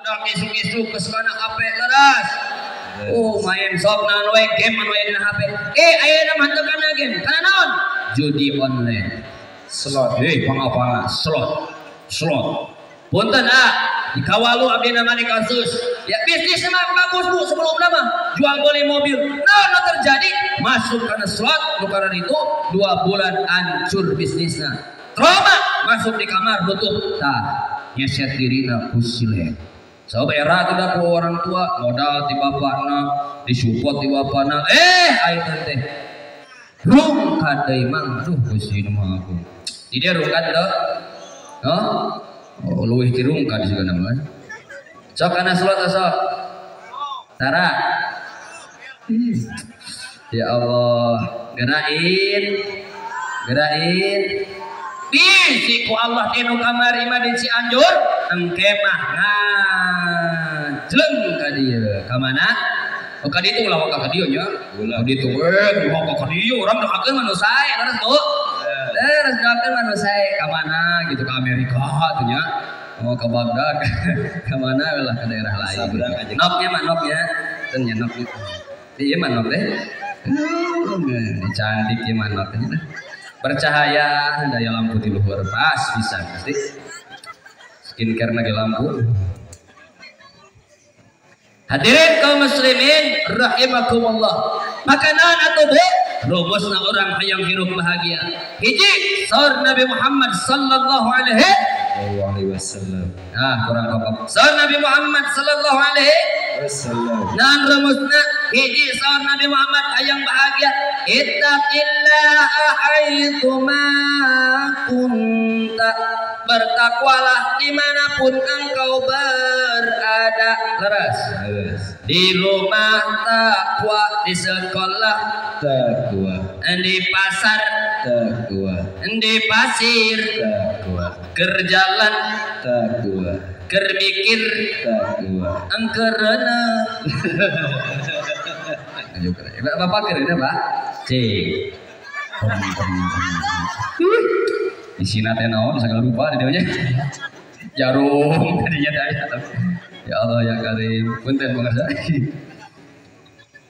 Kisuk-kisuk ke sana HP leras. Main sok naon we game anu aya dina HP. Ayeuna mantepna game. Kana naon? Judi online. Slot. Pangapana slot. Punten dikawalu abdi nama di kasus. Ya bisnis mah bagus Bu sebelumna mah jual beli mobil. Naon terjadi? Masuk kana slot nu karena itu 2 bulan hancur bisnisnya. Trauma masuk di kamar tutup. Nyeset dirina ku silek. So era tidak ku orang tua modal di bapakna disupport di bapakna ayeuna teh rungkad deui mang aduh Gusti mah aku di dia rungkad teh leuwih ti rungkad sigana mah sok kana salat sok tara ya Allah gerain bisi ku Allah tinu kamari mah di Cianjur engke mah ngajleng ka dieu ka mana ka ditu ulah ka dieu nya ulah ditu ulah ka dieu urang doakeun manu sae terus tuh terus doakeun manu sae ka mana gitu ka Amerika tuh nya mau ke Baghdad ka mana lah ke daerah lain noknya mah noknya teu nya nok ieu mah nok teh cantik ieu mah nok teh bercahaya daya lampu di luhur pas bisa pasti skincare lagi lampu. Hadirin kaum muslimin rahimakumullah. Makanan atau rumusna orang hayang hidup bahagia. Hiji saur Nabi Muhammad sallallahu alaihi wasallam. Kurang apa? Saur Nabi Muhammad sallallahu alaihi wasallam. Nan rumusna hiji saur Nabi Muhammad hayang bahagia. Ittaqillaha haitsu ma kunta. Bertakwalah dimanapun engkau berada. Leras. Di rumah takwa, di sekolah takwa, di pasar takwa, di pasir takwa, kerjalan takwa, kermikir takwa, engkerana. Bapak kerana Pak? Di sini teh naon segala lupa di dieu jarum tadinya daya. Ya Allah ya Karim, punten mengerti.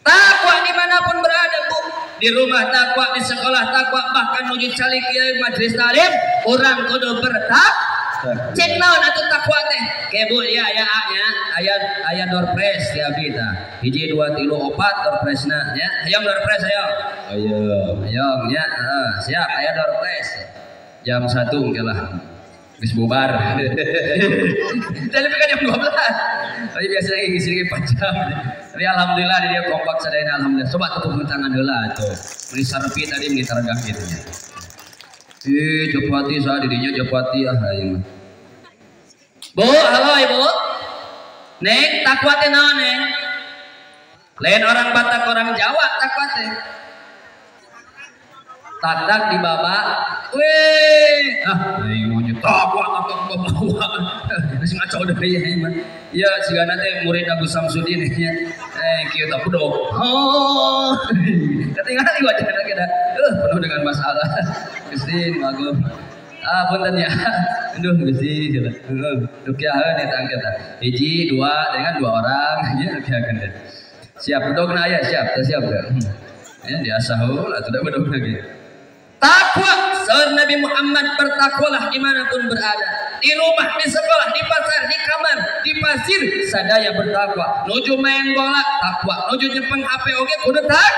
Takwa dimanapun berada Bu, di rumah takwa, di sekolah takwa, bahkan menuju calik kiai majelis taklim, orang kudu bertakwa. Cek naon atuh takwa teh? Ke Bu ya aya door prize di abdi tah. Hiji 2 3 4 door prize-na nya. Hayang door prize hayang. Hayang nya, siap aya door prize. Jam 1 lah. Geus bubar. Tadi kan jam 12. Tapi biasanya ngisi 4 jam. Tapi alhamdulillah dia kompak sadayana alhamdulillah. Coba tepuk tangan heula atuh. Meni sarpi tadi meni targah kitu nya. Jepati sa didinya Jepati aing mah. Bu, halo Ibu. Neng, takwa teh naon, Neng? Lain orang Batak, orang Jawa takwa teh. Tadak di baba. Aing mau takwa bawa. Geus ngaco deui ieu mah. Ieu sigana teh murid Agus Samsudin nya. Kieu teh budog. Ketinggalan di wajahna kita. Penuh dengan masalah. Gusti maklum. Punten ya. Aduh Gusti cenah. Rukiaheun eta angkat. Hiji, 2 dengan 2 orang nya rukiakeun teh. Siap budogna aya siap, teu siap teh. Diasah heula atuh da budog lagi. Takwa, saur Nabi Muhammad bertakwalah dimanapun berada. Di rumah, di sekolah, di pasar, di kamar, di pasir, sadaya bertakwa. Nuju main bola, takwa. Nuju nyepeng HP oge kudu tak.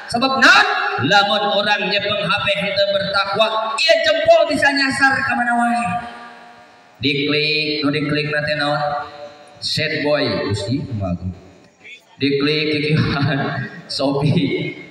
Sebab naon? Lamun orang nyepeng HP henteu bertakwa, ieu jempol bisa nyasar ka mana wae. Diklik, nu diklik na teh naon? Sad boy, Gusti kumaha. Diklik kikihan Shopee.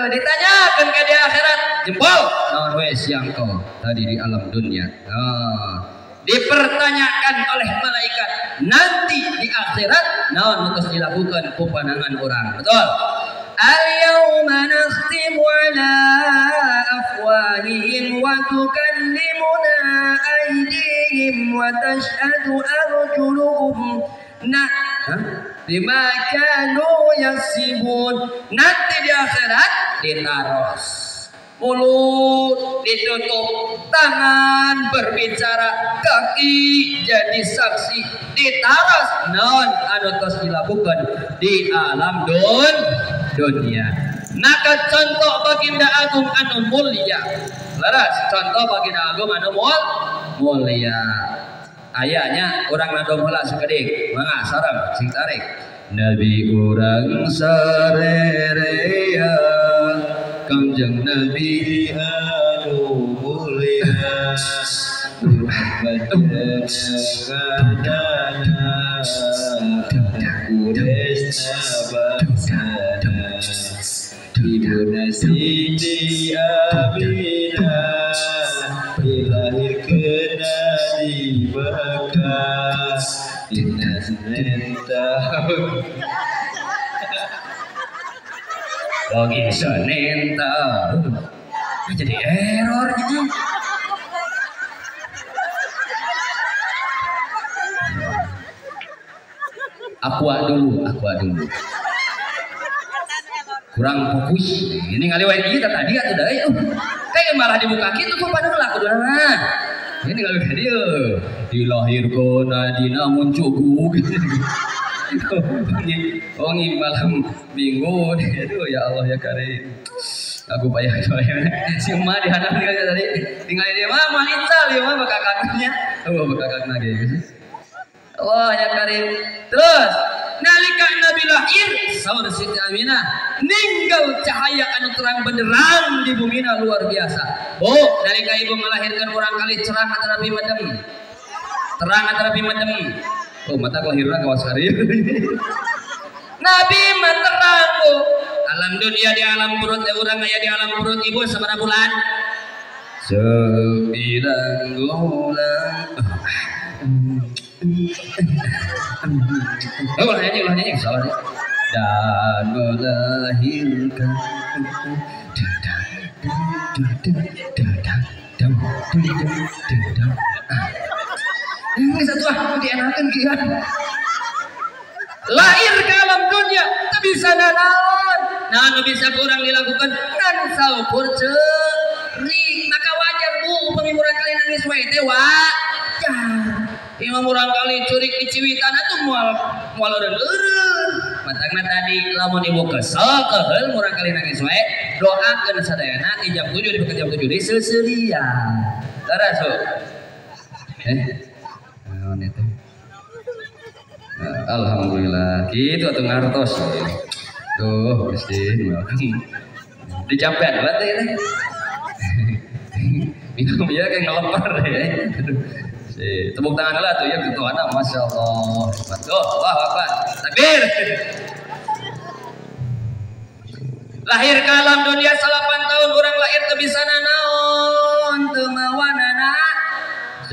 Ditanyakan ke di akhirat jempol naon we siang kau tadi di alam dunia. Dipertanyakan oleh malaikat nanti di akhirat naon harus dilakukan ku pandangan orang. Betul. Al-yawma nakhtimu ala afwahihim wa tukallimuna aydihim wa tashhadu arjuluhum. Bima kanu yaksibun. Nanti di akhirat ditaros. mulut ditutup, tangan berbicara, kaki jadi saksi, ditaras non anu tos dilakukan di alam dunia. Naka contoh baginda agung anu mulia. Laras contoh baginda agung anu mulia. Ayahnya orang nadong heula sakedik, mangga sareng sing tarik. Nabi urang sarerea Kangjeng Nabi anu mulia Ibunda Siti Aminah dilahirkeun di Mekah dina Senin tahun lagi Senin tahun jadi errornya. Aqua dulu kurang fokus ini ngaliwain kita tadi atau dari kayak malah dibuka gitu kok pada laku dona ini ngaliwain dia dilahirkan dina muncugu gitu ongi malam minggu aduh ya Allah ya karim aku payah si emak dihanap tadi tinggal dia mah manical ya mah bakakaknya bakakak lagi Allah ya karim. Terus nalika Nabi lahir saur Siti Aminah ninggal cahaya anu terang benderang di bumina luar biasa. Nalika ibu melahirkan orang kali cerang atarapi medem. Terang atarapi medem. Mata lahirna kawas hari. Nabi mah terang alam dunia di alam perut urang aya di alam perut ibu sabaraha bulan? 9 bulan. Ulah nyanyi salah dan melahirkan ini satu dienakan kian lahir ke alam dunia tak bisa naon nah bisa kurang dilakukan kan saukur ceri maka wajar bu pemimuran kali nangis wae teh wajar imam urang kali curik di Ciwitan atuh moal eureun matangna tadi lamun ibu kesel keheul urang kali nangis wae doakeun sadayana di jam 7 di jam 7 di seuseulian tara so naon itu alhamdulillah kitu atuh ngartos tuh Gusti dicampean berarti teh minum ya kayak ngelepar deh tepuk tangan lah tuh ya gitu anak masya Allah betul wah apa takbir lahir ke alam dunia 8 tahun orang lahir teu bisa naon teu mawanana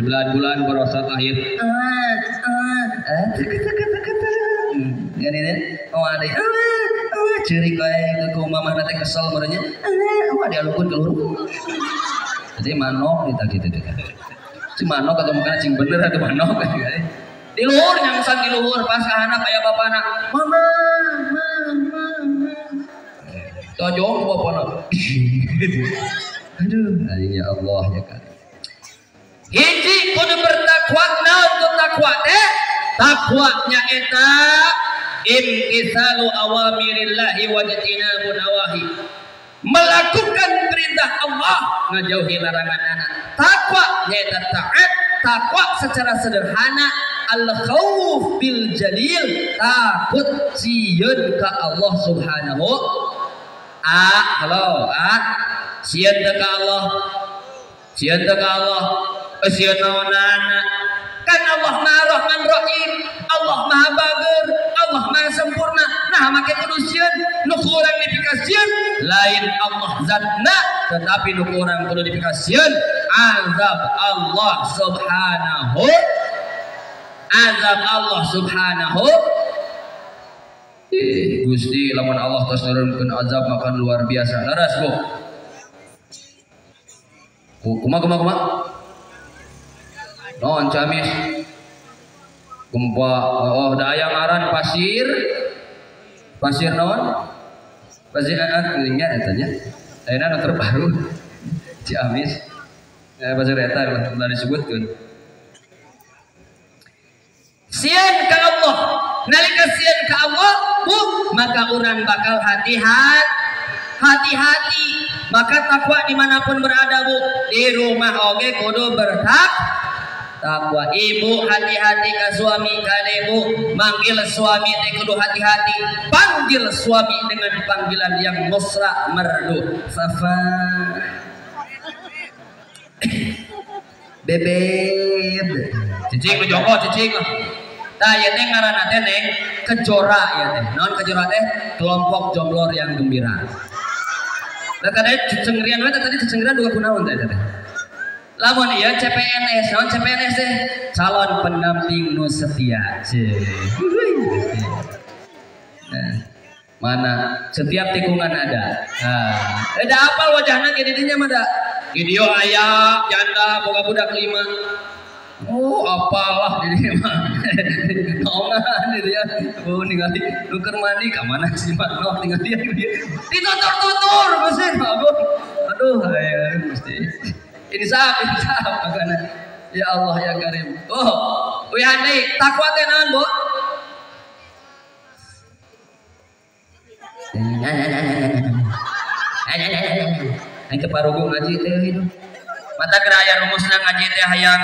9 bulan berosot lahir gini deh oh ada ciri kayak ke mamah nanti kesel merenya dia lukun keluar jadi manok kita gitu si manok atau mungkin cing bener atau manok di luhur nyangsan di luhur pas kahana kayak bapana mama tojong bapana aduh ya Allah ya kan hiji kudu bertakwa naon tu takwa teh takwanya eta imtisalu awamirillahi wa jtinabun nawahi melakukan perintah Allah ngajauhi larangan anak takwa yaitu taat takwa secara sederhana al-khauf bil jalil takut sieun ka Allah subhanahu sieun ka Allah sieun ka Allah sieun naonana kan Allah Maha Rahman Rahim Allah Maha Bager Allah Maha Sempurna nah make kudu sieun nu kurang dipikasieun lain Allah zatna tetapi nu kurang kudu dipikasieun azab Allah subhanahu Gusti lamun Allah tos nurunkeun azab makan luar biasa laras Bu kumaha non camis gempa da aya ngaran pasir naon pasir nya eta nya ayeuna nu terbaru Ciamis. Bahasa eta ulah disebutkeun. Sieun ka Allah, nalika sieun ka Allah, maka urang bakal hati-hati. Maka takwa dimanapun berada bu, di rumah oge kudu takwa. Ibu hati-hati ke suami kadebu, manggil suami teh kudu hati-hati, panggil suami dengan panggilan yang mesra merdu. Safa bebeb cicing joko cicing tah ya teh ngaranna teh neng kejora ya teh. Naon kejora teh? Kelompok jomblor yang gembira. Da tadi cecengrian we tadi cecengrian duga kunaon teh teh. Lamun ieu CPNS, naon CPNS teh? Calon pendamping nu setia. Nah, mana setiap tikungan ada. Nah, ada apa wajahna ge didinya mah da? Video ayah janda boga budak 5. Oh apalah jadi mah naongan gitu ya. Oh ningali nuker mandi ka mana sih Manok ningali dia ditutur-tutur mesin aduh aya mesti insaf makana ya Allah ya Karim. Oh we handai takwa teh naon Bu? Yang keparugu ngaji teh itu mata geraya rumusna ngaji teh hayang